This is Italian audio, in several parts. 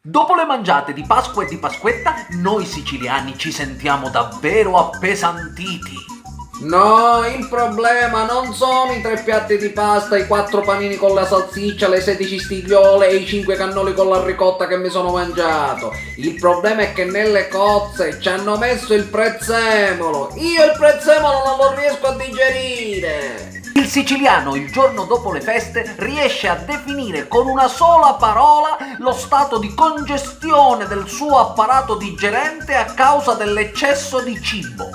Dopo le mangiate di Pasqua e di Pasquetta, noi siciliani ci sentiamo davvero appesantiti. No, il problema non sono i 3 piatti di pasta, i 4 panini con la salsiccia, le 16 stigliole e i 5 cannoli con la ricotta che mi sono mangiato. Il problema è che nelle cozze ci hanno messo il prezzemolo. Io il prezzemolo non lo riesco a digerire. Il siciliano, il giorno dopo le feste, riesce a definire con una sola parola lo stato di congestione del suo apparato digerente a causa dell'eccesso di cibo.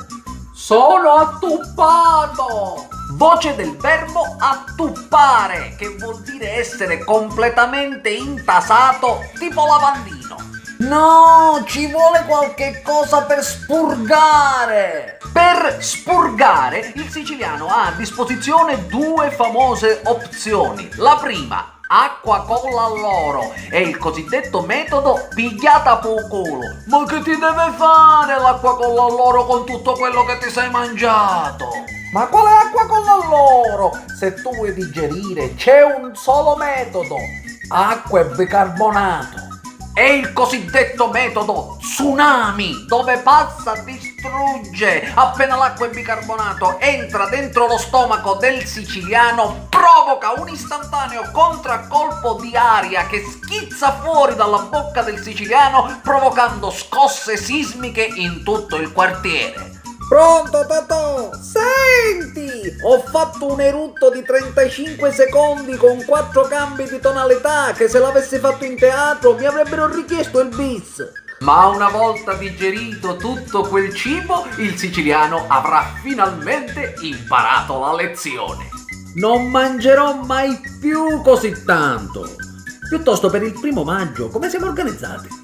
Sono attuppato! Voce del verbo attuppare, che vuol dire essere completamente intasato, tipo lavandino. No, ci vuole qualche cosa per spurgare! Per spurgare, il siciliano ha a disposizione 2 famose opzioni. La prima, acqua con l'alloro, è il cosiddetto metodo pigliata po' culo. Ma che ti deve fare l'acqua con l'alloro con tutto quello che ti sei mangiato? Ma quale acqua con l'alloro? Se tu vuoi digerire c'è un solo metodo, acqua e bicarbonato. È il cosiddetto metodo tsunami, dove passa, distrugge. Appena l'acqua e bicarbonato entra dentro lo stomaco del siciliano, provoca un istantaneo contraccolpo di aria che schizza fuori dalla bocca del siciliano, provocando scosse sismiche in tutto il quartiere. Pronto Totò? Senti! Ho fatto un erutto di 35 secondi con 4 cambi di tonalità che se l'avessi fatto in teatro mi avrebbero richiesto il bis. Ma una volta digerito tutto quel cibo, il siciliano avrà finalmente imparato la lezione. Non mangerò mai più così tanto. Piuttosto per il 1° maggio, come siamo organizzati?